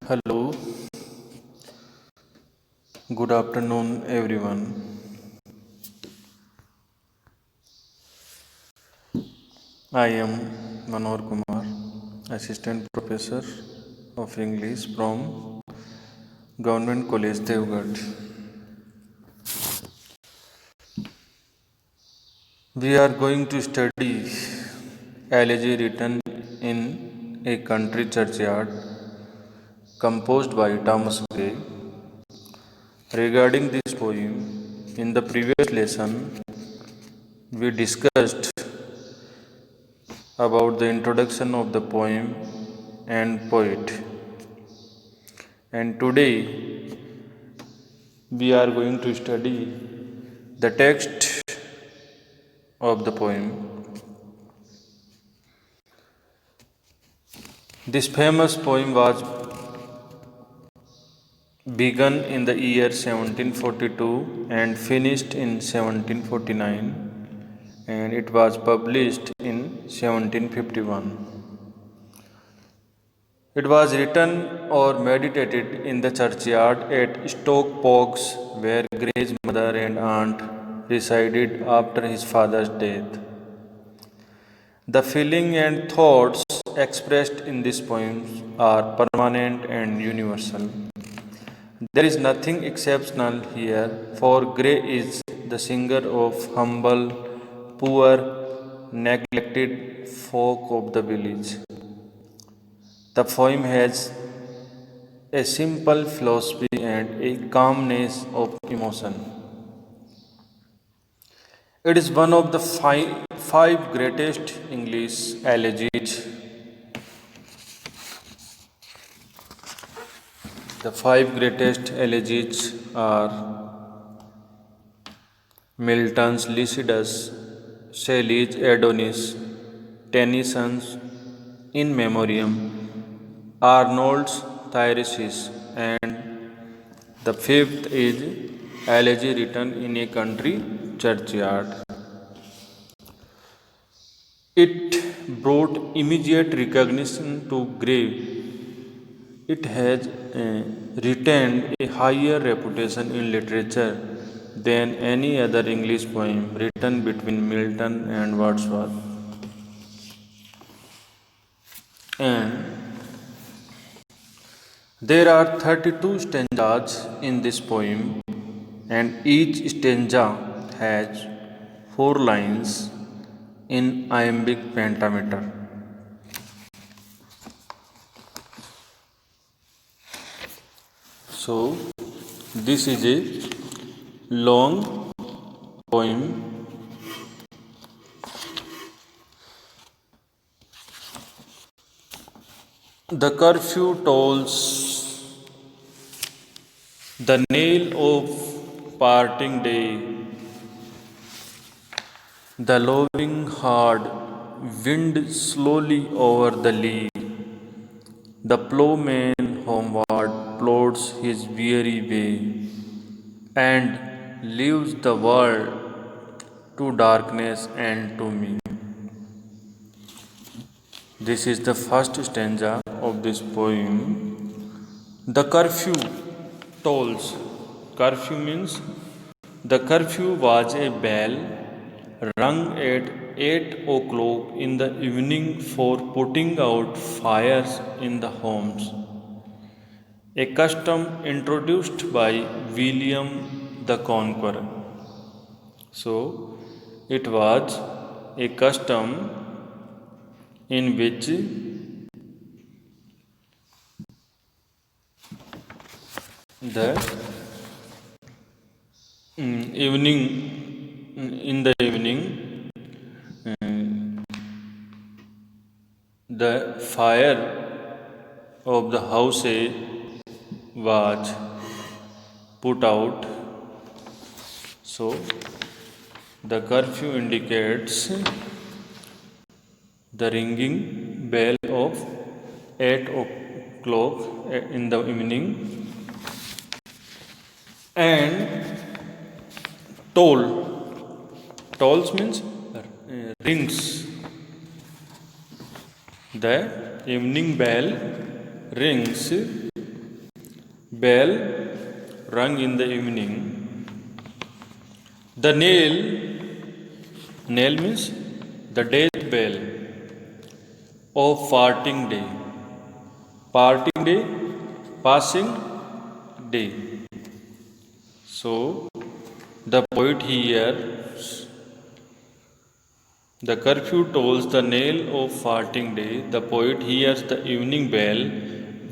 Hello, good afternoon, everyone. I am Manor Kumar, Assistant Professor of English from Government College Devgarh. We are going to study elegy written in a country churchyard composed by Thomas Gray. Regarding this poem, in the previous lesson, we discussed about the introduction of the poem and poet. And today we are going to study the text of the poem. This famous poem was begun in the year 1742 and finished in 1749, and it was published in 1751. It was written or meditated in the churchyard at Stoke Poges, where Gray's mother and aunt resided after his father's death. The feeling and thoughts expressed in this poem are permanent and universal. There is nothing exceptional here, for Gray is the singer of humble, poor, neglected folk of the village. The poem has a simple philosophy and a calmness of emotion. It is one of the five greatest English elegies. The five greatest elegies are Milton's Lycidas, Shelley's Adonis, Tennyson's In Memoriam, Arnold's Tiresias, and the fifth is Elegy written in a country churchyard. It brought immediate recognition to Gray. It has retained a higher reputation in literature than any other English poem written between Milton and Wordsworth. And there are 32 stanzas in this poem, and each stanza has 4 lines in iambic pentameter. So, this is a long poem. The curfew tolls the knell of parting day. The loving hard wind slowly over the lea. The ploughman homeward plods his weary way and leaves the world to darkness and to me. This is the first stanza of this poem. The curfew tolls. Curfew means the curfew was a bell rung at 8 o'clock in the evening for putting out fires in the homes, a custom introduced by William the Conqueror. So, it was a custom in which the evening in the evening the fire of the house was put out. So the curfew indicates the ringing bell of 8 o'clock in the evening, and toll. Tolls means rings. The evening bell rings bell rung in the evening. The nail means the death bell of parting day. Parting day, passing day. So the poet here, the curfew tolls the knell of parting day. The poet hears the evening bell,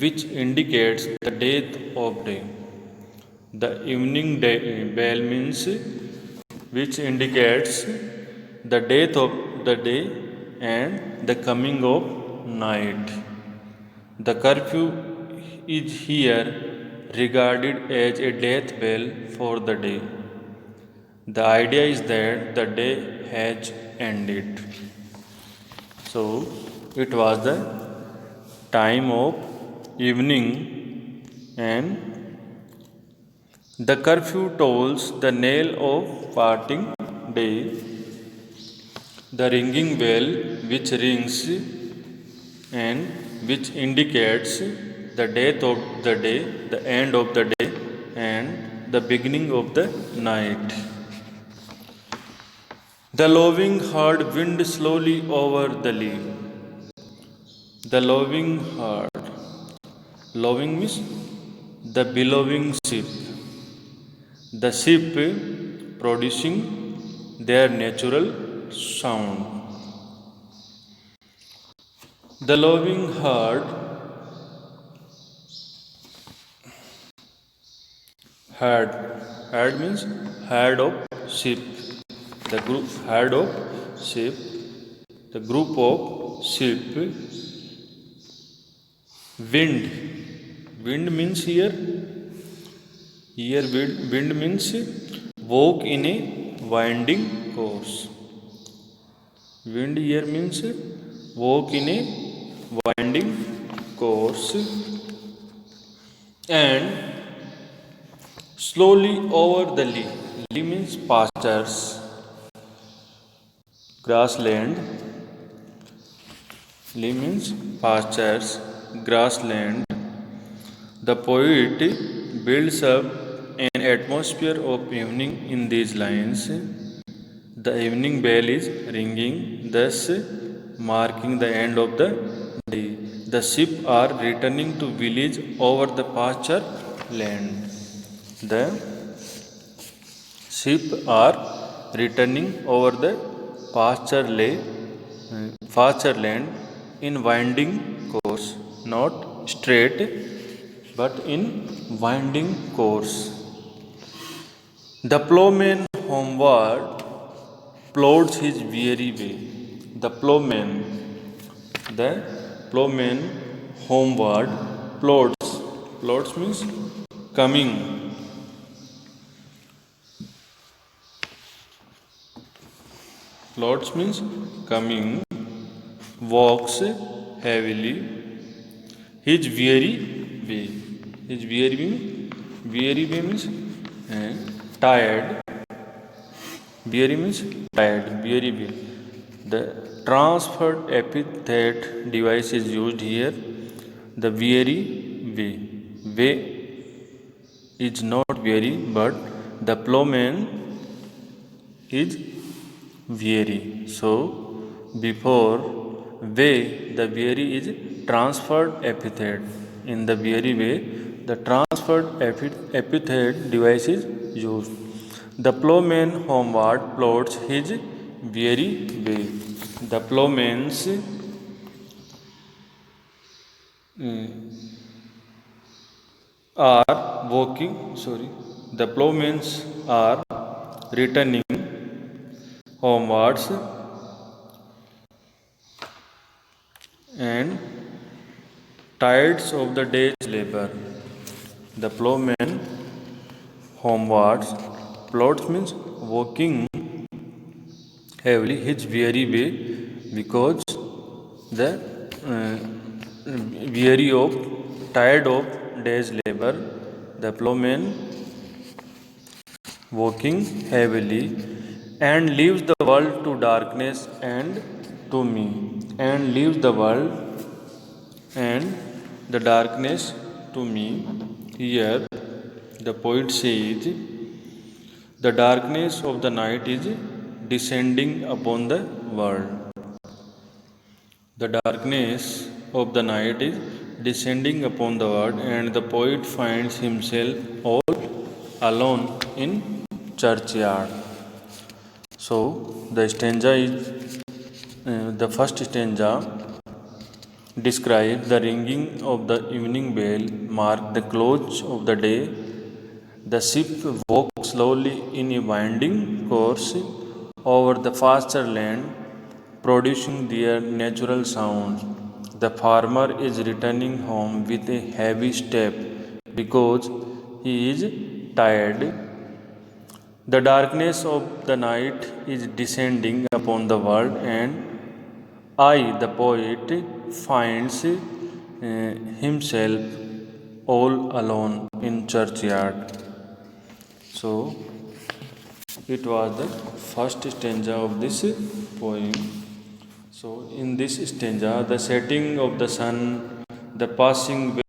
which indicates the death of day. The evening bell means which indicates the death of the day and the coming of night. The curfew is here regarded as a death bell for the day. The idea is that the day has ended. So it was the time of evening, and the curfew tolls the knell of parting day. The ringing bell which rings and which indicates the death of the day, the end of the day, and the beginning of the night. The loving heart wind slowly over the lea. The loving heart. Loving means the belonging ship. The ship producing their natural sound. The loving heart had means head of ship. The group head of ship. The group of ship. Wind. Wind means here wind means walk in a winding course. Wind here means walk in a winding course, and slowly over the lea. Lea means pastures, grassland. Lea means pastures, grassland. The poet builds up an atmosphere of evening in these lines. The evening bell is ringing, thus marking the end of the day. The sheep are returning to village over the pasture land. The sheep are returning over the pasture land in winding course, not straight, but in winding course. The ploughman homeward plods his weary way. The ploughman homeward plods. Plods means coming. Plods means coming. Walks heavily his weary way. His weary way means tired. Weary means tired. Weary way. The transferred epithet device is used here. The weary way. Way is not weary, but the ploughman is weary. So before way, the weary is transferred epithet. In the weary way, the transferred epithet device is used. The ploughman homeward plods his weary way. The ploughmans are walking. The ploughmans are returning homewards, and tides of the day's labor. The ploughman homewards, plods means walking heavily his weary way, because the weary of tired of day's labor. The ploughman walking heavily and leaves the world to darkness and to me, and leaves the world and the darkness to me. Here, the poet says, the darkness of the night is descending upon the world. The darkness of the night is descending upon the world, and the poet finds himself all alone in churchyard. So, the first stanza describes the ringing of the evening bell, mark the close of the day. The ship walks slowly in a winding course over the faster land, producing their natural sounds. The farmer is returning home with a heavy step because he is tired. The darkness of the night is descending upon the world, and I, the poet, finds himself all alone in churchyard. So, it was the first stanza of this poem. So, in this stanza, the setting of the sun, the passing